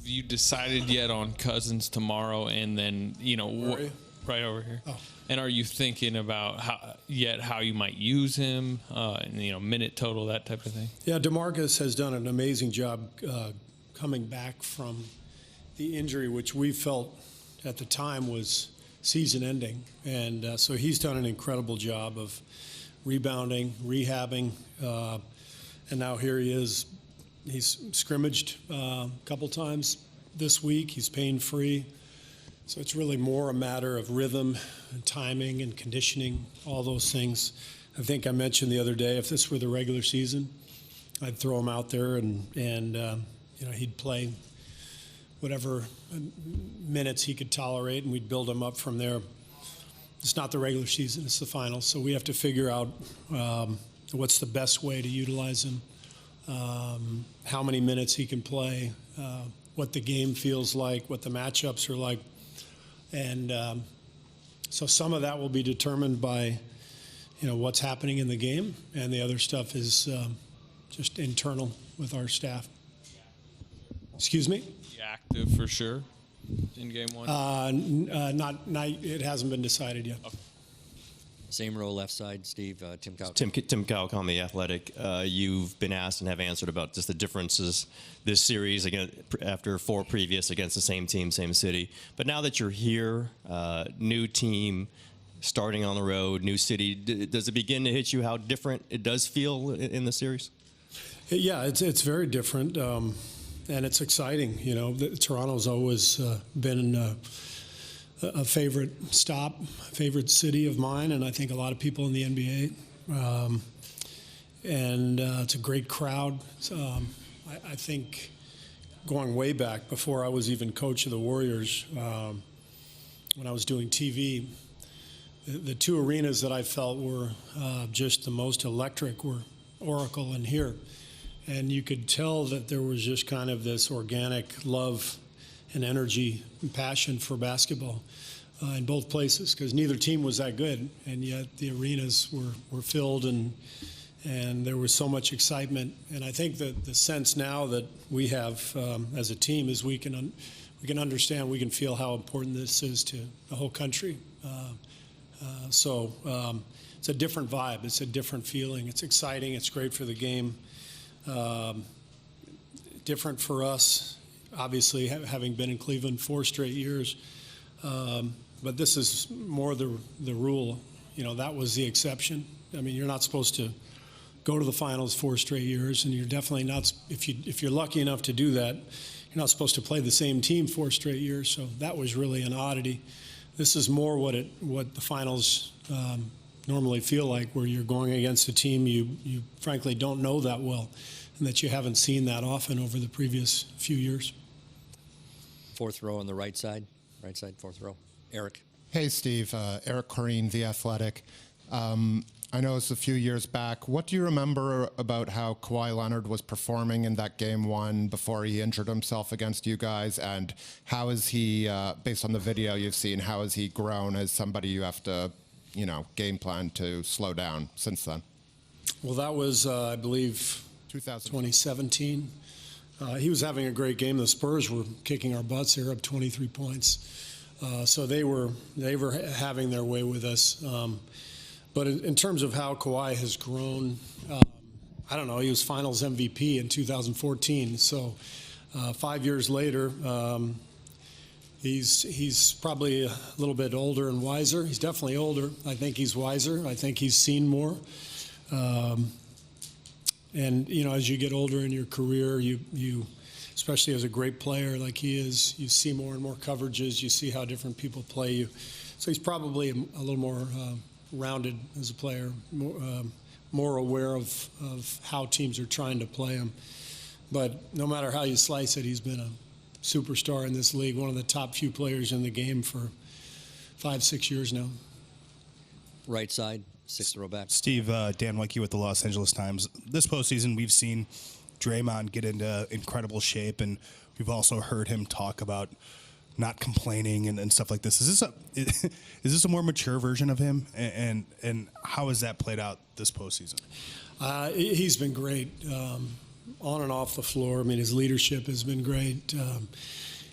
you decided yet on Cousins tomorrow, and then right over here? Oh. And are you thinking about how you might use him, minute total, that type of thing? Yeah, DeMarcus has done an amazing job coming back from the injury, which we felt at the time was season-ending, and so he's done an incredible job of rebounding, rehabbing, and now here he is. He's scrimmaged a couple times this week. He's pain-free. So it's really more a matter of rhythm and timing and conditioning, all those things. I think I mentioned the other day, if this were the regular season, I'd throw him out there and he'd play whatever minutes he could tolerate, and we'd build him up from there. It's not the regular season, it's the finals. So we have to figure out what's the best way to utilize him, how many minutes he can play, what the game feels like, what the matchups are like. And so some of that will be determined by, what's happening in the game, and the other stuff is just internal with our staff. Excuse me? Active for sure in game one? Not. It hasn't been decided yet. Okay. Same row, left side, Steve. Tim Cowell. Tim Cowell, The Athletic. You've been asked and have answered about just the differences this series again after 4 previous against the same team, same city. But now that you're here, new team, starting on the road, new city, does it begin to hit you how different it does feel in the series? Yeah, it's very different, and it's exciting. Toronto's always been a favorite favorite city of mine, and I think a lot of people in the NBA. And it's a great crowd. I think going way back, before I was even coach of the Warriors, when I was doing TV, the 2 arenas that I felt were just the most electric were Oracle and here. And you could tell that there was just kind of this organic love and energy and passion for basketball in both places, because neither team was that good, and yet the arenas were filled and there was so much excitement. And I think that the sense now that we have as a team is we can understand, we can feel how important this is to the whole country. So it's a different vibe, it's a different feeling, it's exciting, it's great for the game. Different for us, obviously, having been in Cleveland 4 straight years. But this is more the rule. That was the exception. I mean, you're not supposed to go to the finals 4 straight years, and you're definitely not, if you're lucky enough to do that, you're not supposed to play the same team 4 straight years. So that was really an oddity. This is more what the finals normally feel like, where you're going against a team you frankly don't know that well, and that you haven't seen that often over the previous few years. 4th row on the right side, 4th row. Eric. Hey, Steve. Eric Corrine, The Athletic. I know it's a few years back. What do you remember about how Kawhi Leonard was performing in that game 1 before he injured himself against you guys? And how is he, based on the video you've seen, how has he grown as somebody you have to, game plan to slow down since then? Well, that was, I believe, 2017. He was having a great game. The Spurs were kicking our butts. They were up 23 points. So they were having their way with us. But in terms of how Kawhi has grown, I don't know. He was Finals MVP in 2014. So 5 years later, he's probably a little bit older and wiser. He's definitely older. I think he's wiser. I think he's seen more. And as you get older in your career, you especially as a great player like he is, you see more and more coverages. You see how different people play you. So he's probably a little more rounded as a player, more aware of how teams are trying to play him. But no matter how you slice it, he's been a superstar in this league, one of the top few players in the game for 5-6 years now. Right side, 6th row back. Steve, Dan Wicke with the Los Angeles Times. This postseason, we've seen Draymond get into incredible shape, and we've also heard him talk about not complaining and stuff like this. Is this a more mature version of him, and how has that played out this postseason? He's been great. on and off the floor. I mean, his leadership has been great.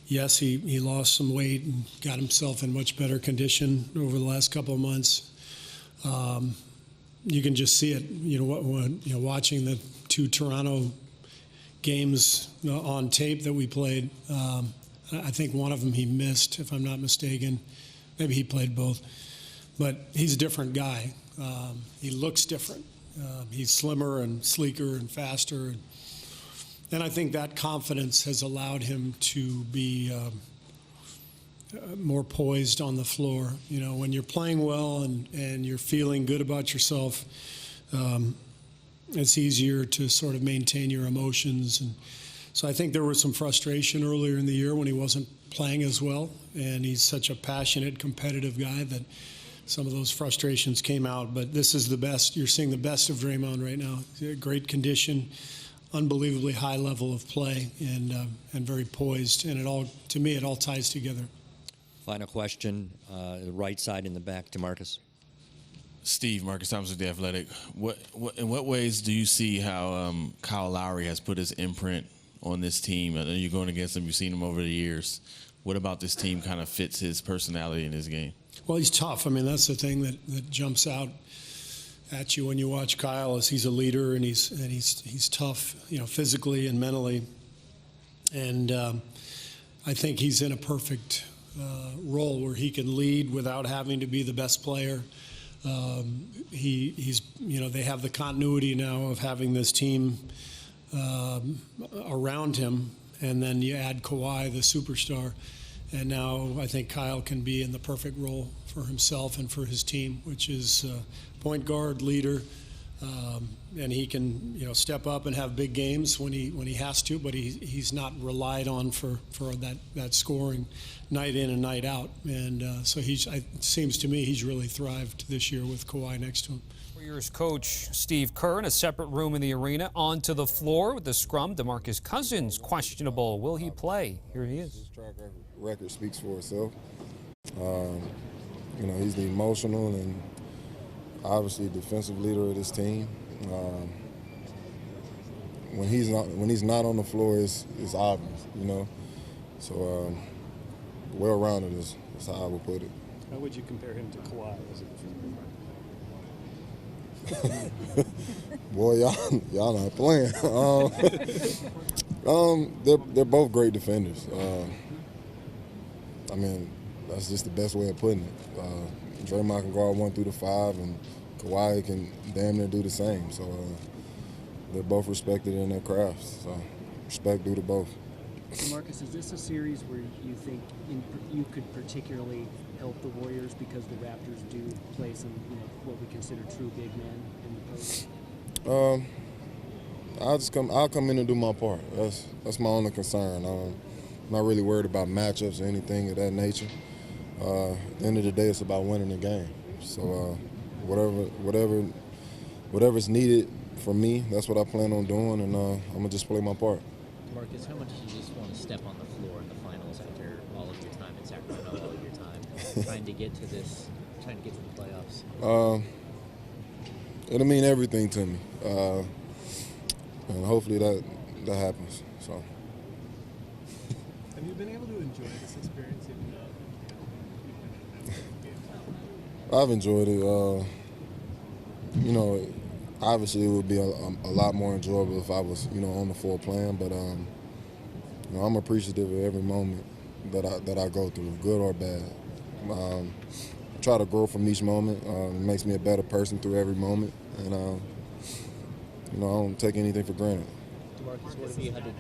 Yes, he lost some weight and got himself in much better condition over the last couple of months. You can just see it, watching the 2 Toronto games on tape that we played. I think one of them he missed, if I'm not mistaken. Maybe he played both. But he's a different guy. He looks different. He's slimmer and sleeker and faster. And I think that confidence has allowed him to be more poised on the floor. When you're playing well and you're feeling good about yourself, it's easier to sort of maintain your emotions. And so I think there was some frustration earlier in the year when he wasn't playing as well. And he's such a passionate, competitive guy that some of those frustrations came out. But this is the best. You're seeing the best of Draymond right now. Great condition, unbelievably high level of play, and very poised. And to me, it all ties together. Final question, the right side in the back, DeMarcus. Steve, Marcus Thompson, The Athletic. In what ways do you see how Kyle Lowry has put his imprint on this team? I know you're going against him. You've seen him over the years. What about this team kind of fits his personality in his game? Well, he's tough. I mean, that's the thing that jumps out at you when you watch Kyle, is he's a leader and he's tough, physically and mentally. And I think he's in a perfect role where he can lead without having to be the best player. He's they have the continuity now of having this team around him, and then you add Kawhi, the superstar, and now I think Kyle can be in the perfect role for himself and for his team, which is point guard, leader, and he can step up and have big games when he has to, but he's not relied on for that scoring night in and night out. And so it seems to me he's really thrived this year with Kawhi next to him. Warriors coach Steve Kerr in a separate room in the arena. Onto the floor with the scrum. DeMarcus Cousins questionable. Will he play? Here he is. His track record speaks for itself. He's the emotional and obviously defensive leader of this team. When he's not on the floor, it's obvious, So well-rounded is how I would put it. How would you compare him to Kawhi? Boy, y'all not playing. They're both great defenders. That's just the best way of putting it. Draymond can guard 1 through the 5, and Kawhi can damn near do the same. So they're both respected in their crafts. So respect due to both. Marcus, is this a series where you think you could particularly help the Warriors because the Raptors do play some, what we consider true big men in the post? I'll come in and do my part. That's my only concern. I'm not really worried about matchups or anything of that nature. At the end of the day, it's about winning the game. So whatever's needed from me, that's what I plan on doing, and I'm gonna just play my part. Marcus, how much do you just want to step on the floor in the finals after all of your time in Sacramento, all of your time trying to get to the playoffs? It'll mean everything to me, and hopefully that happens. So. Have you been able to enjoy this experience? I've enjoyed it. Obviously it would be a lot more enjoyable if I was, on the floor playing. But I'm appreciative of every moment that I go through, good or bad. I try to grow from each moment. It makes me a better person through every moment, and I don't take anything for granted. DeMarcus, what have you had to do?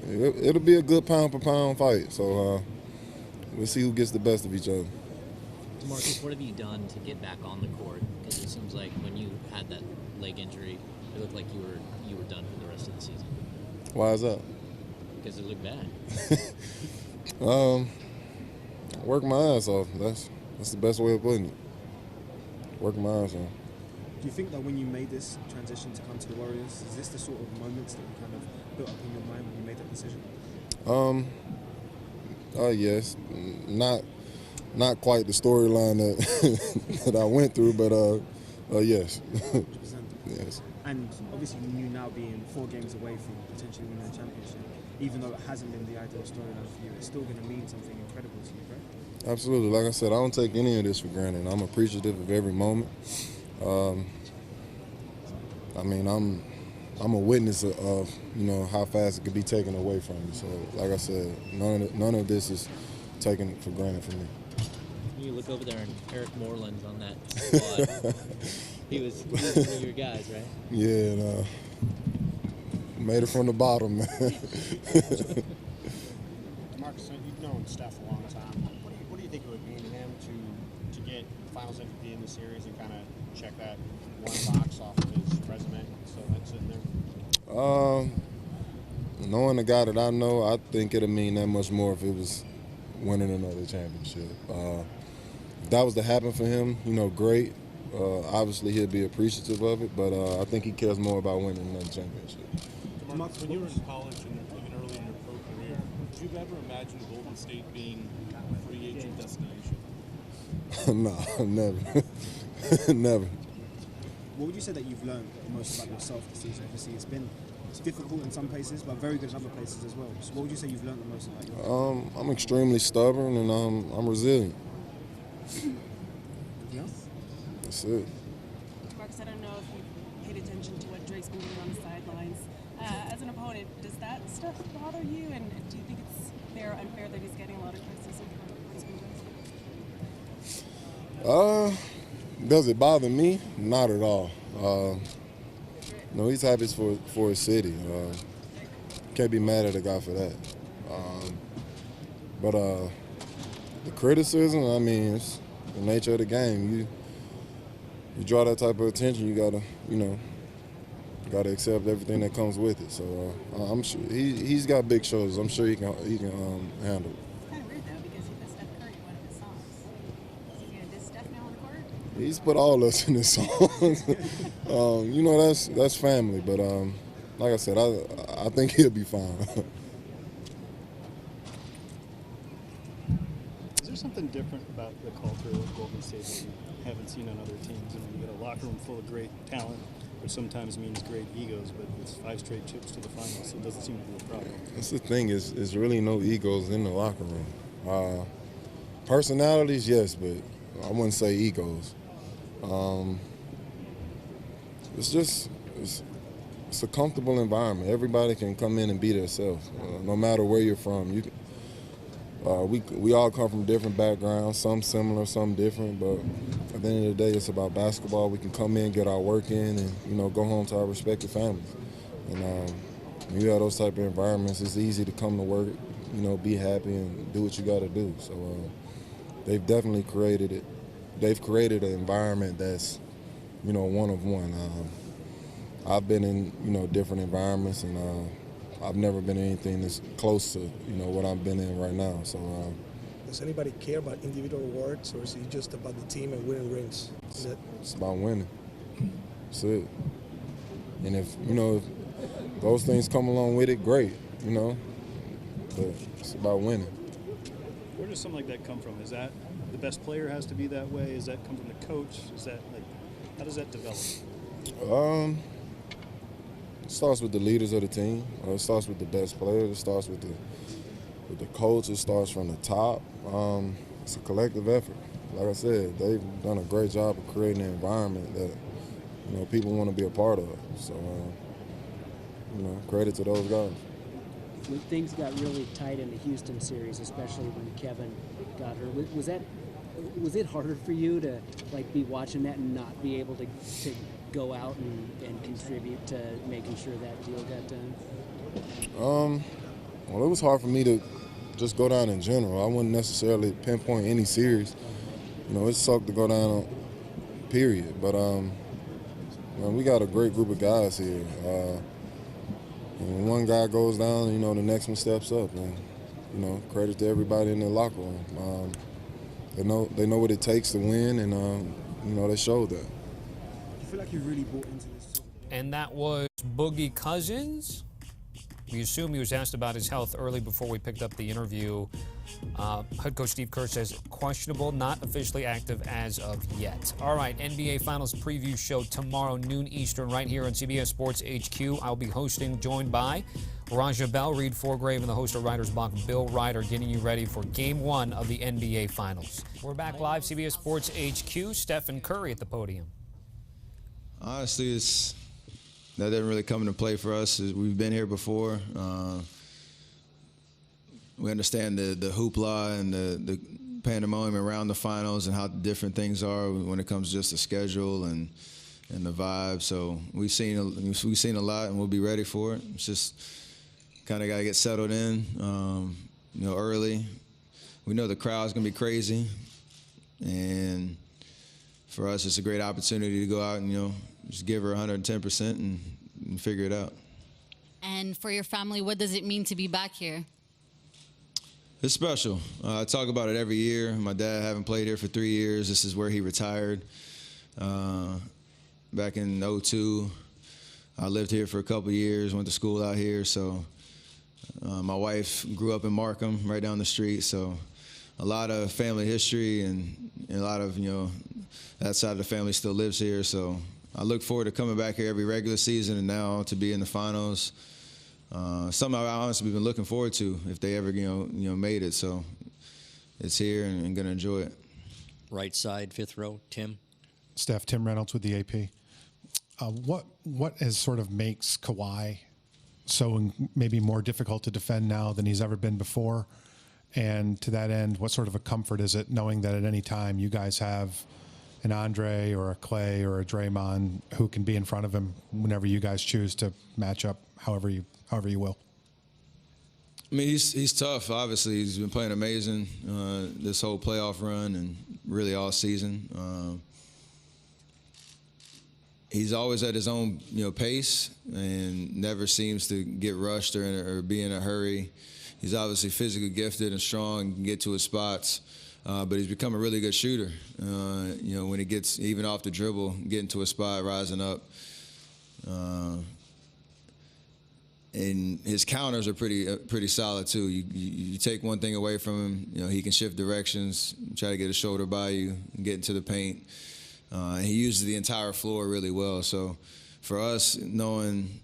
It'll be a good pound-for-pound fight, so we'll see who gets the best of each other. DeMarcus, what have you done to get back on the court? Because it seems like when you had that leg injury, it looked like you were done for the rest of the season. Why is that? Because it looked bad. Work my ass off. That's the best way of putting it. Work my ass off. Do you think that when you made this transition to come to the Warriors, is this the sort of moments that you kind of built up in your mind when you made that decision? Yes, not quite the storyline that that I went through, but yes, yes. And obviously, you now being 4 games away from potentially winning a championship, even though it hasn't been the ideal storyline for you, it's still going to mean something incredible to you, right? Absolutely. Like I said, I don't take any of this for granted. I'm appreciative of every moment. I mean, I'm a witness of how fast it could be taken away from me. So, like I said, none of this is taken for granted for me. You look over there and Eric Moreland's on that squad. he was one of your guys, right? Yeah, and, made it from the bottom, man. Marcus, you've known Steph a long time. What do you think it would mean to him to get Finals MVP in the series and kind of check that one box off of his resume? So that's in there. Knowing the guy that I know, I think it'd mean that much more if it was winning another championship. If that was to happen for him, great. Obviously, he'd be appreciative of it, but I think he cares more about winning another championship. DeMarcus, when you were in college and even early in your pro career, did you ever imagine Golden State being a free agent destination? No, never. Never. What would you say that you've learned most about yourself this season? Obviously, it's difficult in some places, but very good in other places as well. So what would you say you've learned the most about yourself? I'm extremely stubborn and I'm resilient. Yeah. That's it. Marcus, I don't know if you've paid attention to what Drake's been doing on the sidelines. As an opponent, does that stuff bother you? And do you think it's fair or unfair that he's getting a lot of criticism for what he's been doing? Does it bother me? Not at all. No, he's happy for his city. Can't be mad at a guy for that. But the criticism, I mean, it's the nature of the game. You draw that type of attention, you gotta accept everything that comes with it. So I'm sure he's got big shoulders. I'm sure he can handle it. It's kind of weird though because he put Steph Curry in one of his songs. Is he gonna diss Steph now on the court? He's put all us in his songs. That's family. But like I said, I think he'll be fine. Is there something different about the culture of Golden State that you haven't seen on other teams? You get a locker room full of great talent, which sometimes means great egos, but it's 5 straight trips to the finals, so it doesn't seem to be a problem. That's the thing, is really no egos in the locker room. Personalities, yes, but I wouldn't say egos. It's a comfortable environment. Everybody can come in and be themselves, no matter where you're from. We all come from different backgrounds, some similar, some different, but at the end of the day, it's about basketball. We can come in, get our work in, and go home to our respective families. And when you have those type of environments, it's easy to come to work, be happy and do what you got to do. So they've definitely created it. They've created an environment that's, one of one. I've been in, different environments, and I've never been in anything that's close to, what I've been in right now. So, does anybody care about individual awards, or is it just about the team and winning rings? It's about winning. That's it. And if those things come along with it, great, But it's about winning. Where does something like that come from? Is that the best player has to be that way? Does that come from the coach? How does that develop? It starts with the leaders of the team. It starts with the best players. It starts with the coach. It starts from the top. It's a collective effort. Like I said, they've done a great job of creating an environment that people want to be a part of. So credit to those guys. When things got really tight in the Houston series, especially when Kevin got hurt, was it harder for you to be watching that and not be able to go out and contribute to making sure that deal got done? Well, it was hard for me to just go down in general. I wouldn't necessarily pinpoint any series. It sucked to go down, period. But we got a great group of guys here. And when one guy goes down, the next one steps up. And, credit to everybody in the locker room. They know what it takes to win, and they showed that. You feel like you really bought into this? And that was Boogie Cousins. We assume he was asked about his health early before we picked up the interview. Head coach Steve Kerr says questionable, not officially active as of yet. All right, NBA Finals preview show tomorrow, noon Eastern, right here on CBS Sports HQ. I'll be hosting, joined by Raja Bell, Reed Forgrave, and the host of Writer's Block, Bill Ryder, getting you ready for Game 1 of the NBA Finals. We're back live, CBS Sports HQ. Steph and Curry at the podium. Honestly, that didn't really come into play for us. We've been here before. We understand the hoopla and the pandemonium around the finals and how different things are when it comes to just the schedule and the vibe. So we've seen a lot, and we'll be ready for it. It's just kind of got to get settled in, early. We know the crowd's gonna be crazy, and for us, it's a great opportunity to go out and just give her 110% and figure it out. And for your family, what does it mean to be back here? It's special. I talk about it every year. My dad having played here for 3 years. This is where he retired back in 2002. I lived here for a couple years, went to school out here. So my wife grew up in Markham, right down the street. So a lot of family history and a lot of, that side of the family still lives here. So I look forward to coming back here every regular season and now to be in the finals. Something I've honestly been looking forward to if they ever, made it. So it's here and going to enjoy it. Right side, fifth row, Tim. Steph, Tim Reynolds with the AP. What is sort of makes Kawhi so maybe more difficult to defend now than he's ever been before? And to that end, what sort of a comfort is it knowing that at any time you guys have an Andre or a Klay or a Draymond who can be in front of him whenever you guys choose to match up however you will? I mean, he's tough. Obviously, he's been playing amazing this whole playoff run and really all season. He's always at his own pace and never seems to get rushed or be in a hurry. He's obviously physically gifted and strong and can get to his spots. But he's become a really good shooter. When he gets even off the dribble, getting to a spot, rising up. And his counters are pretty solid too. You take one thing away from him, he can shift directions, try to get a shoulder by you, and get into the paint. He uses the entire floor really well. So for us, knowing,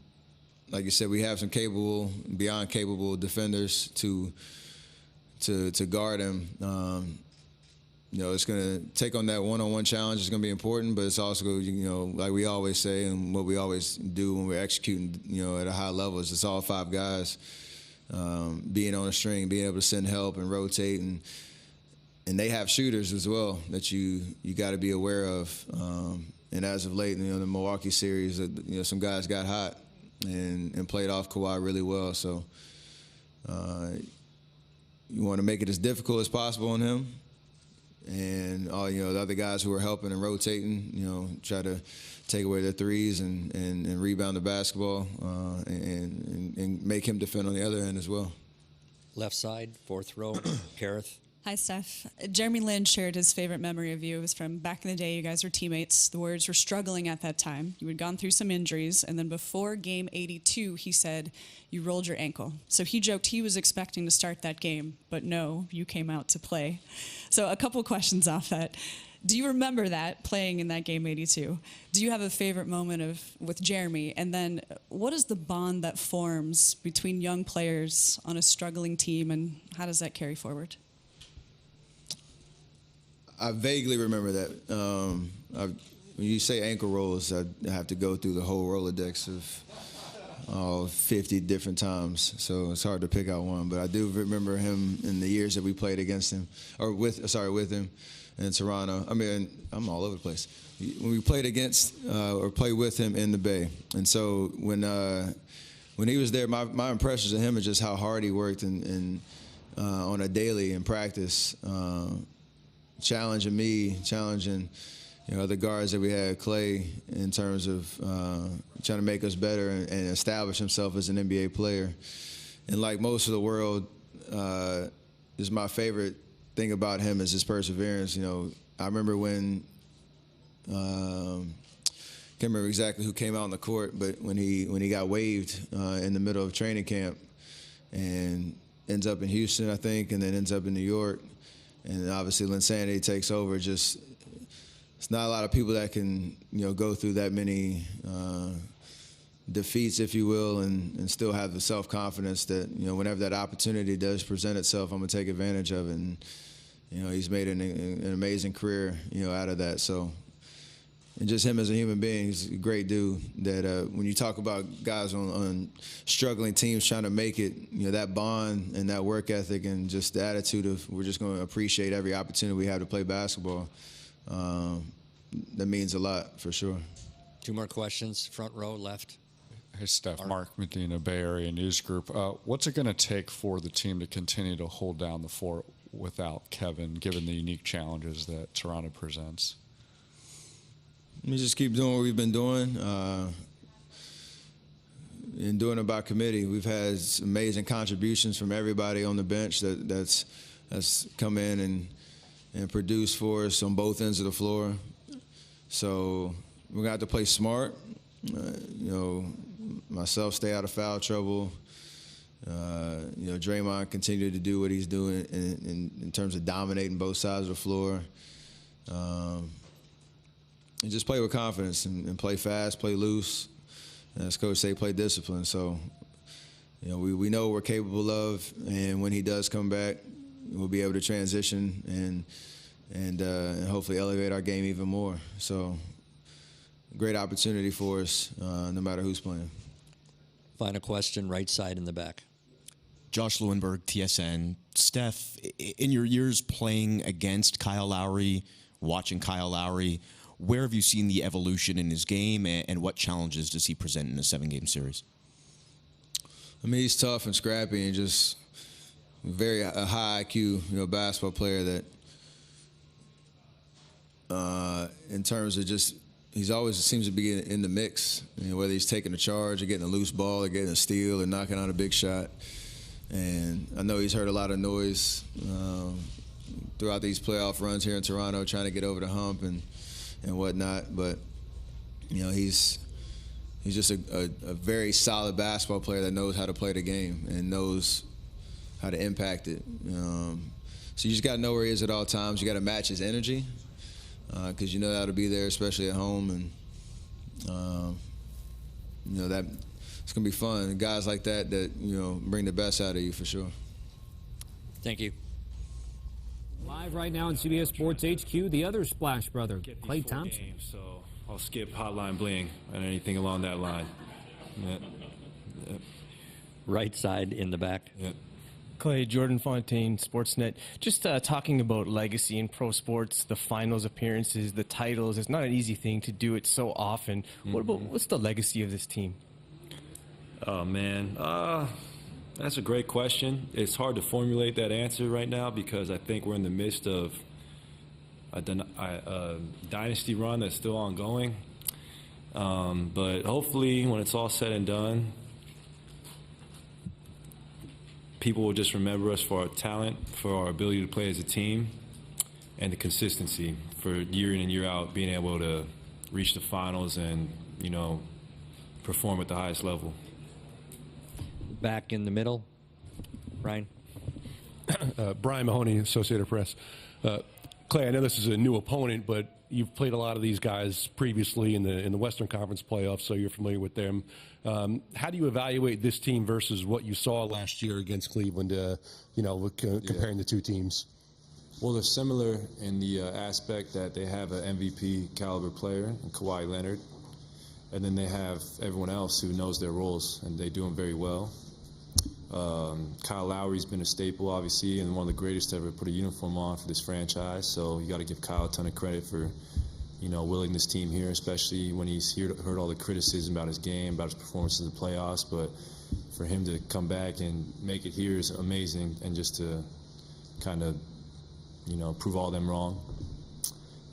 like you said, we have some beyond capable defenders to guard him. It's going to take on that one-on-one challenge. It's going to be important, but it's also, like we always say and what we always do when we're executing, at a high level is it's all 5 guys being on a string, being able to send help and rotate. And they have shooters as well that you got to be aware of. And as of late, the Milwaukee series, some guys got hot and played off Kawhi really well. So you want to make it as difficult as possible on him. And all the other guys who are helping and rotating, try to take away their threes and rebound the basketball and make him defend on the other end as well. Left side, fourth row, Kareth. Hi, Steph. Jeremy Lin shared his favorite memory of you. It was from back in the day. You guys were teammates. The Warriors were struggling at that time. You had gone through some injuries. And then before game 82, he said you rolled your ankle. So he joked he was expecting to start that game. But no, you came out to play. So a couple questions off that. Do you remember that, playing in that game 82? Do you have a favorite moment with Jeremy? And then what is the bond that forms between young players on a struggling team, and how does that carry forward? I vaguely remember that. When you say ankle rolls, I have to go through the whole Rolodex of 50 different times. So it's hard to pick out one. But I do remember him in the years that we played against him, or with him in Toronto. I mean, I'm all over the place. When we played against or played with him in the Bay. And so when he was there, my impressions of him is just how hard he worked and on a daily in practice. Challenging me, challenging other guards that we had, Klay, in terms of trying to make us better and establish himself as an NBA player. And like most of the world, just my favorite thing about him is his perseverance. I remember when can't remember exactly who came out on the court, but when he got waived in the middle of training camp, and ends up in Houston, I think, and then ends up in New York. And obviously Linsanity takes over. Just it's not a lot of people that can, go through that many defeats, if you will, and still have the self-confidence that, whenever that opportunity does present itself, I'm going to take advantage of it. And, he's made an amazing career, out of that. So, and just him as a human being, he's a great dude that when you talk about guys on struggling teams trying to make it, that bond and that work ethic and just the attitude of we're just going to appreciate every opportunity we have to play basketball, that means a lot for sure. 2 more questions, front row, left. Hey, Steph. Mark Medina, Bay Area News Group. What's it going to take for the team to continue to hold down the fort without Kevin, given the unique challenges that Toronto presents? We just keep doing what we've been doing and doing it by committee. We've had amazing contributions from everybody on the bench that's come in and produced for us on both ends of the floor. So we're going to have to play smart. Myself stay out of foul trouble. Draymond continue to do what he's doing in terms of dominating both sides of the floor. And just play with confidence and play fast, play loose. And as Coach say, play discipline. So, we know what we're capable of, and when he does come back, we'll be able to transition and hopefully elevate our game even more. So, great opportunity for us, no matter who's playing. Final question, right side in the back. Josh Lewenberg, TSN. Steph, in your years playing against Kyle Lowry, watching Kyle Lowry, where have you seen the evolution in his game, and what challenges does he present in a 7-game series? I mean, he's tough and scrappy and just a high IQ, basketball player that, in terms of just, he's always seems to be in the mix, whether he's taking a charge or getting a loose ball or getting a steal or knocking out a big shot. And I know he's heard a lot of noise throughout these playoff runs here in Toronto, trying to get over the hump and whatnot, but he's just a very solid basketball player that knows how to play the game and knows how to impact it. So you just got to know where he is at all times. You got to match his energy because that'll be there, especially at home, and that it's gonna be fun. And guys like that bring the best out of you for sure. Thank you. Live right now on CBS Sports HQ, the other Splash brother, Klay Thompson. Games, so I'll skip Hotline Bling and anything along that line. Yeah. Yeah. Right side in the back. Yeah. Klay, Jordan Fontaine, Sportsnet. Just talking about legacy in pro sports, the finals appearances, the titles. It's not an easy thing to do it so often. What's the legacy of this team? Oh, man. That's a great question. It's hard to formulate that answer right now because I think we're in the midst of a dynasty run that's still ongoing. But hopefully when it's all said and done, people will just remember us for our talent, for our ability to play as a team, and the consistency for year in and year out, being able to reach the finals and, perform at the highest level. Back in the middle, Brian. Brian Mahoney, Associated Press. Klay, I know this is a new opponent, but you've played a lot of these guys previously in the Western Conference playoffs, so you're familiar with them. How do you evaluate this team versus what you saw last year against Cleveland, comparing the two teams? Well, they're similar in the aspect that they have an MVP caliber player in Kawhi Leonard, and then they have everyone else who knows their roles, and they do them very well. Kyle Lowry's been a staple, obviously, and one of the greatest to ever put a uniform on for this franchise. So you got to give Kyle a ton of credit for, willing this team here, especially when he's heard all the criticism about his game, about his performance in the playoffs. But for him to come back and make it here is amazing, and just to kind of, prove all them wrong.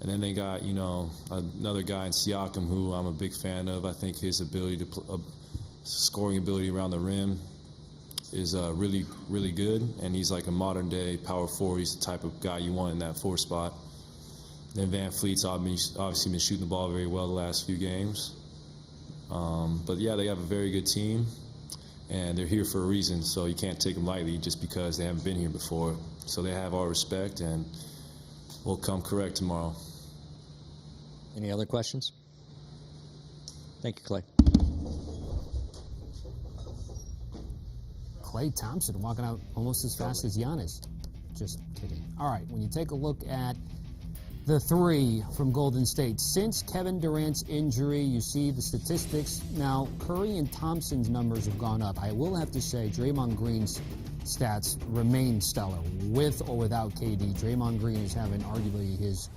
And then they got, another guy in Siakam who I'm a big fan of. I think his ability to scoring ability around the rim is really, really good, and he's like a modern-day power forward. He's the type of guy you want in that 4 spot. Then Van Fleet's obviously been shooting the ball very well the last few games. But, yeah, they have a very good team. and they're here for a reason, so you can't take them lightly just because they haven't been here before. So they have our respect, and we'll come correct tomorrow. Any other questions? Thank you, Klay. Klay Thompson walking out almost as fast as Giannis. Just kidding. All right, when you take a look at the three from Golden State, since Kevin Durant's injury, you see the statistics. Now, Curry and Thompson's numbers have gone up. I will have to say Draymond Green's stats remain stellar, with or without KD. Draymond Green is having arguably his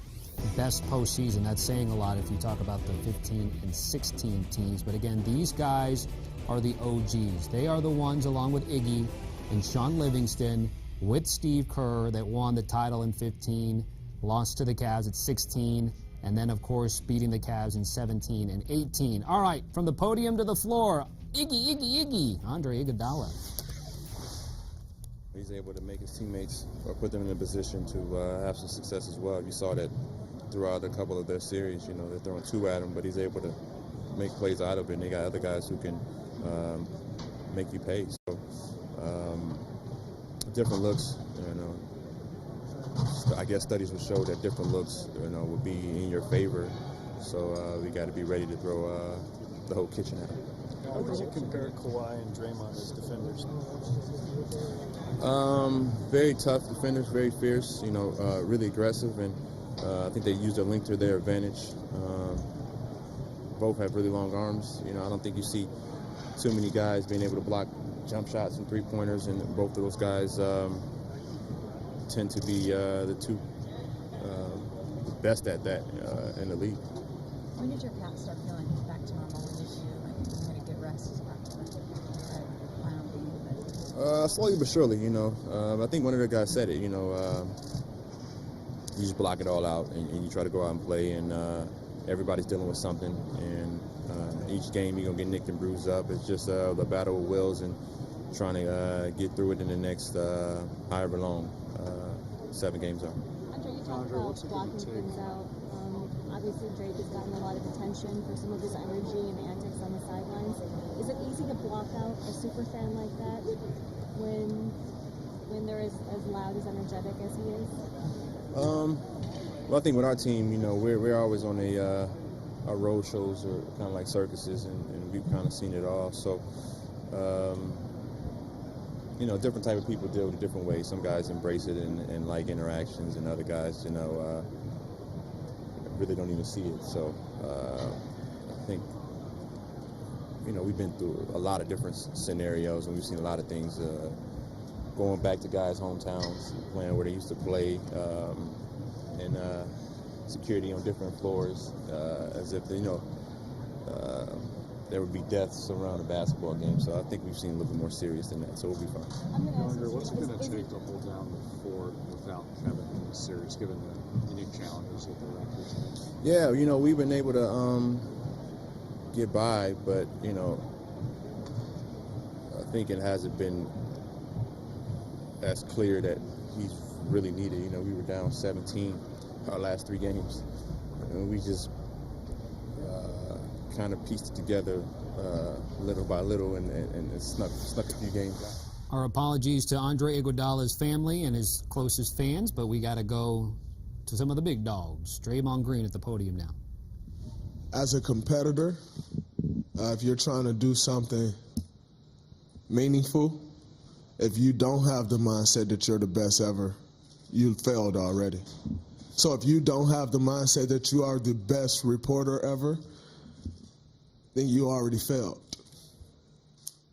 best postseason. That's saying a lot if you talk about the 15 and 16 teams. But again, these guys are the OGs. They are the ones, along with Iggy and Sean Livingston, with Steve Kerr, that won the title in 15, lost to the Cavs at 16, and then, of course, beating the Cavs in 17 and 18. All right, from the podium to the floor, Iggy, Andre Iguodala. He's able to make his teammates or put them in a position to have some success as well. You saw that throughout a couple of their series. You know, they're throwing two at him, but he's able to make plays out of it, and they got other guys who can make you pay. So different looks, you know. I guess studies would show that different looks, you know, would be in your favor. So we got to be ready to throw the whole kitchen at him. How would you compare Kawhi and Draymond as defenders? Very tough defenders, very fierce, you know, really aggressive, and I think they use their length to their advantage. Both have really long arms. You know, I don't think you see too many guys being able to block jump shots and three-pointers, and both of those guys tend to be the two best at that in the league. When did your calf start feeling back to normal? When did you, I'm going to get rest back to that final game? Slowly but surely, you know. I think one of the guys said it, you know, you just block it all out and you try to go out and play, and everybody's dealing with something, and each game you're going to get nicked and bruised up. It's just the battle of wills and trying to get through it in the next however long 7 games are. Andre, you talked about blocking things out. Obviously, Drake has gotten a lot of attention for some of his energy and antics on the sidelines. Is it easy to block out a super fan like that when they're as loud, as energetic as he is? Well, I think with our team, you know, we're always on our road shows or kind of like circuses, and we've kind of seen it all. So, you know, different type of people deal with it different ways. Some guys embrace it and like interactions, and other guys, you know, really don't even see it. So I think, you know, we've been through a lot of different scenarios, and we've seen a lot of things going back to guys' hometowns, playing where they used to play, and security on different floors, as if, you know, there would be deaths around a basketball game. So I think we've seen a little bit more serious than that, so we'll be fine. Andre, what's it going to take to hold down the fort without Kevin in this series, given the unique challenges that the Raptors have? Yeah, you know, we've been able to get by, but, you know, I think it hasn't been as clear that he's really needed. You know, we were down 17 our last 3 games, and we just kind of pieced it together little by little, and snuck a few games out. Our apologies to Andre Iguodala's family and his closest fans, but we got to go to some of the big dogs. Draymond Green at the podium now. As a competitor, if you're trying to do something meaningful, if you don't have the mindset that you're the best ever, you failed already. So if you don't have the mindset that you are the best reporter ever, then you already failed.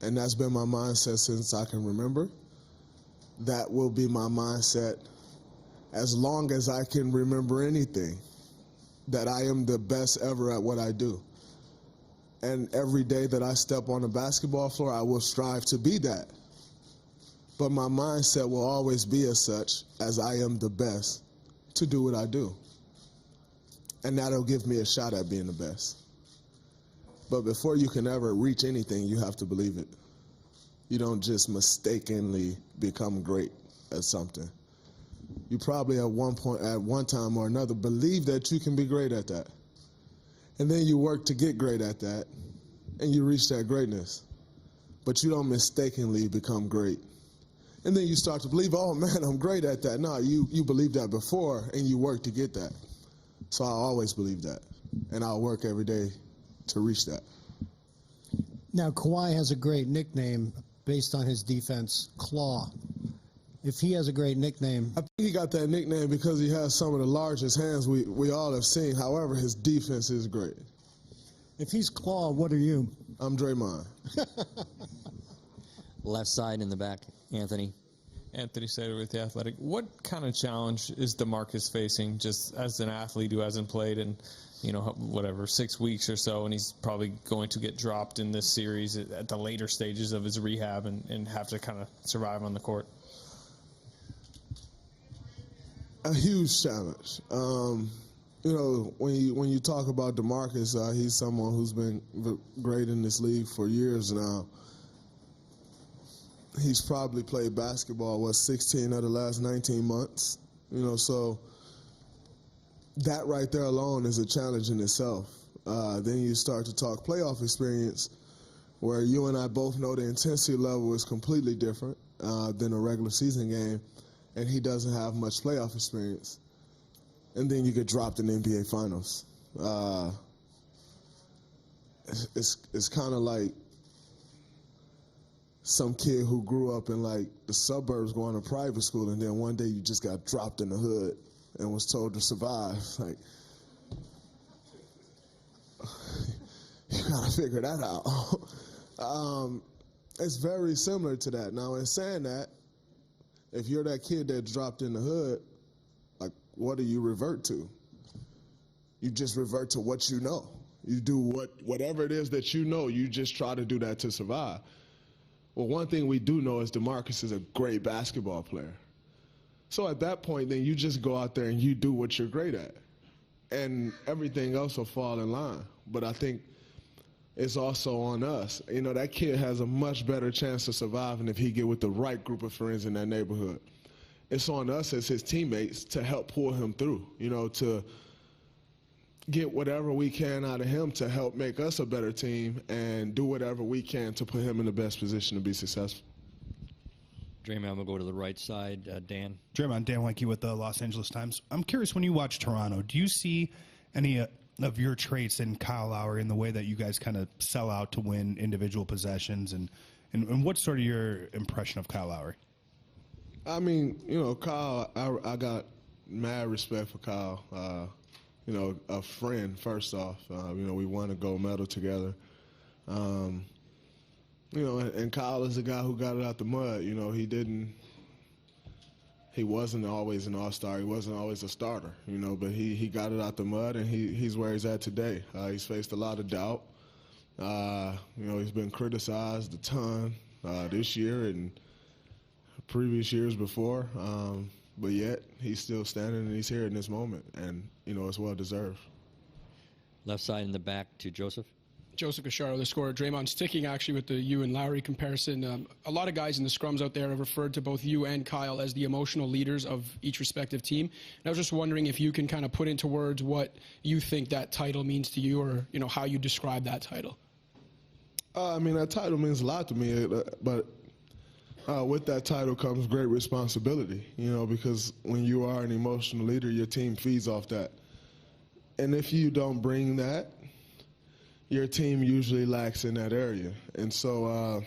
And that's been my mindset since I can remember. That will be my mindset as long as I can remember anything, that I am the best ever at what I do. And every day that I step on the basketball floor, I will strive to be that. But my mindset will always be as such, as I am the best to do what I do. And that'll give me a shot at being the best. But before you can ever reach anything, you have to believe it. You don't just mistakenly become great at something. You probably at one time or another, believe that you can be great at that. And then you work to get great at that, and you reach that greatness. but you don't mistakenly become great. And then you start to believe, oh man, I'm great at that. No, you believed that before and you work to get that. So I always believe that. And I'll work every day to reach that. Now, Kawhi has a great nickname based on his defense, Claw. If he has a great nickname... I think he got that nickname because he has some of the largest hands we all have seen. However, his defense is great. If he's Claw, what are you? I'm Draymond. Left side in the back, Anthony. Anthony Sater with The Athletic. What kind of challenge is DeMarcus facing just as an athlete who hasn't played in, 6 weeks or so, and he's probably going to get dropped in this series at the later stages of his rehab and have to kind of survive on the court? A huge challenge. When you talk about DeMarcus, he's someone who's been great in this league for years now. He's probably played basketball, 16 of the last 19 months. So that right there alone is a challenge in itself. Then you start to talk playoff experience, where you and I both know the intensity level is completely different than a regular season game, and he doesn't have much playoff experience. And then you get dropped in the NBA Finals. It's kind of like some kid who grew up in the suburbs going to private school, and then one day you just got dropped in the hood and was told to survive. You gotta figure that out. It's very similar to that. Now, in saying that, if you're that kid that dropped in the hood, what do you revert to? You just revert to what you know. You do whatever it is that you know, you just try to do that to survive. Well, one thing we do know is DeMarcus is a great basketball player. So at that point, then you just go out there and you do what you're great at. And everything else will fall in line. But I think it's also on us. That kid has a much better chance of surviving if he get with the right group of friends in that neighborhood. It's on us as his teammates to help pull him through, to get whatever we can out of him to help make us a better team and do whatever we can to put him in the best position to be successful. Draymond, we'll go to the right side. Dan. Draymond, Dan Weinke with the Los Angeles Times. I'm curious, when you watch Toronto, do you see any of your traits in Kyle Lowry in the way that you guys kind of sell out to win individual possessions? And what's sort of your impression of Kyle Lowry? I mean, Kyle, I got mad respect for Kyle. A friend, first off. We won a gold medal together. And Kyle is a guy who got it out the mud. He wasn't always an all-star. He wasn't always a starter, but he got it out the mud, and he's where he's at today. He's faced a lot of doubt. He's been criticized a ton this year and previous years before, but yet he's still standing and he's here in this moment, and it's well deserved. Left side in the back to Joseph. Joseph Cacharo, the scorer. Draymond, sticking actually with the you and Lowry comparison. A lot of guys in the scrums out there have referred to both you and Kyle as the emotional leaders of each respective team. And I was just wondering if you can kind of put into words what you think that title means to you, or how you describe that title. That title means a lot to me, but with that title comes great responsibility, because when you are an emotional leader, your team feeds off that. And if you don't bring that, your team usually lacks in that area. And so,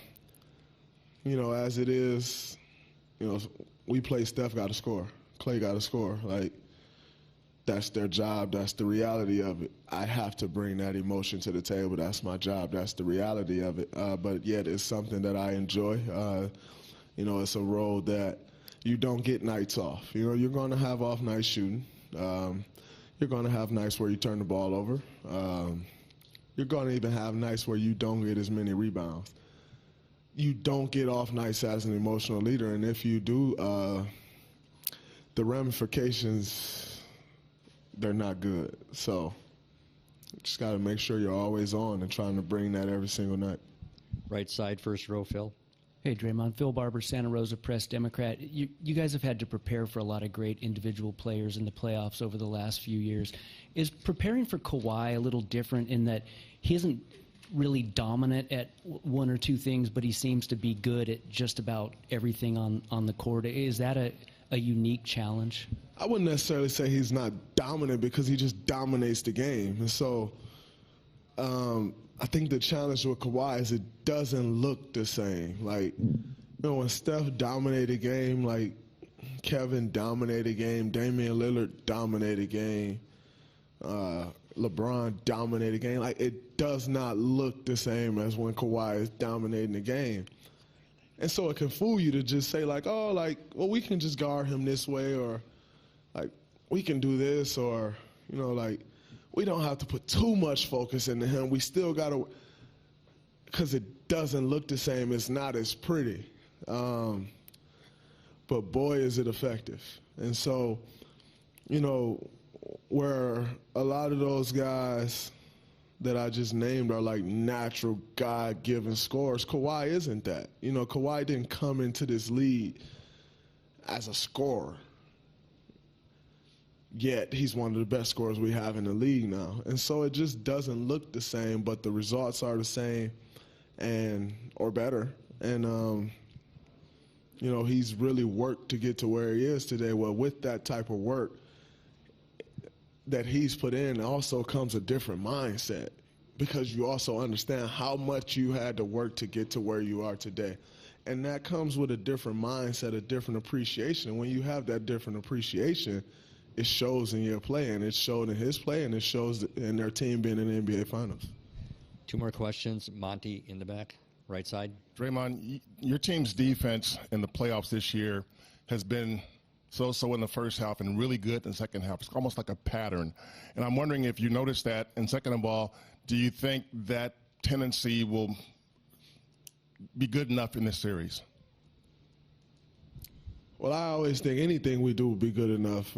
as it is, we play Steph got to score. Klay got to score. That's their job. That's the reality of it. I have to bring that emotion to the table. That's my job. That's the reality of it. But yet it's something that I enjoy. It's a role that you don't get nights off. You're going to have off nights shooting. You're going to have nights where you turn the ball over. You're going to even have nights where you don't get as many rebounds. You don't get off nights as an emotional leader, and if you do, the ramifications, they're not good. So just got to make sure you're always on and trying to bring that every single night. Right side, first row, Phil. Hey, Draymond. Phil Barber, Santa Rosa Press, Democrat. You guys have had to prepare for a lot of great individual players in the playoffs over the last few years. Is preparing for Kawhi a little different in that he hasn't really dominant at one or two things, but he seems to be good at just about everything on the court. Is that a unique challenge? I wouldn't necessarily say he's not dominant because he just dominates the game. And so I think the challenge with Kawhi is it doesn't look the same. Like, when Steph dominated a game, like Kevin dominated a game, Damian Lillard dominated a game, LeBron dominated a game, like it does not look the same as when Kawhi is dominating the game. And so it can fool you to just say like, oh, like, well, we can just guard him this way, or like we can do this, or, like we don't have to put too much focus into him. We still got to, because it doesn't look the same. It's not as pretty. But boy, is it effective. And so, where a lot of those guys that I just named are like natural God-given scorers, Kawhi isn't that. Kawhi didn't come into this league as a scorer. Yet he's one of the best scorers we have in the league now. And so it just doesn't look the same, but the results are the same or better. And, he's really worked to get to where he is today. Well, with that type of work that he's put in also comes a different mindset, because you also understand how much you had to work to get to where you are today. And that comes with a different mindset, a different appreciation. And when you have that different appreciation, it shows in your play, and it showed in his play, and it shows in their team being in the NBA Finals. Two more questions. Monty in the back, right side. Draymond, your team's defense in the playoffs this year has been so-so in the first half and really good in the second half. It's almost like a pattern. And I'm wondering if you noticed that. And second of all, do you think that tendency will be good enough in this series? Well, I always think anything we do will be good enough.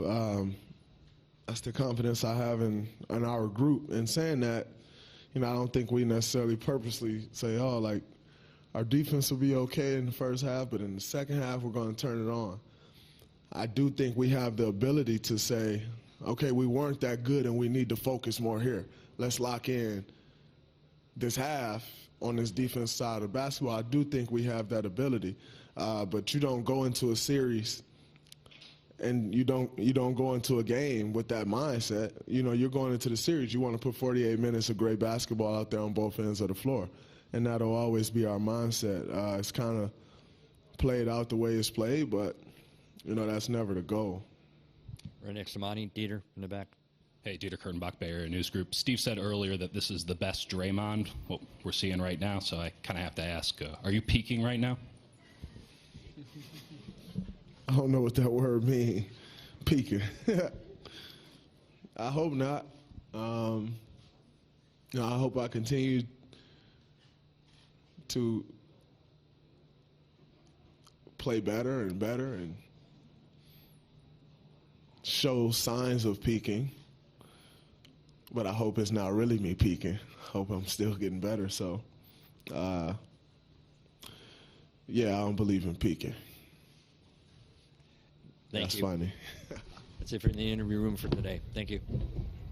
That's the confidence I have in our group. And saying that, I don't think we necessarily purposely say, oh, like, our defense will be okay in the first half, but in the second half, we're going to turn it on. I do think we have the ability to say, okay, we weren't that good and we need to focus more here. Let's lock in this half on this defense side of basketball. I do think we have that ability. But you don't go into a series and you don't go into a game with that mindset. You're going into the series. You want to put 48 minutes of great basketball out there on both ends of the floor. And that'll always be our mindset. It's kind of played out the way it's played, but, that's never the goal. Right next to Monty, Dieter in the back. Hey, Dieter Kurtenbach, Bay Area News Group. Steve said earlier that this is the best Draymond, what we're seeing right now, so I kind of have to ask, are you peaking right now? I don't know what that word means, peaking. I hope not. I hope I continue to play better and better and show signs of peaking. But I hope it's not really me peaking. I hope I'm still getting better. So, yeah, I don't believe in peaking. Thank That's you. funny. That's it for the interview room for today. Thank you.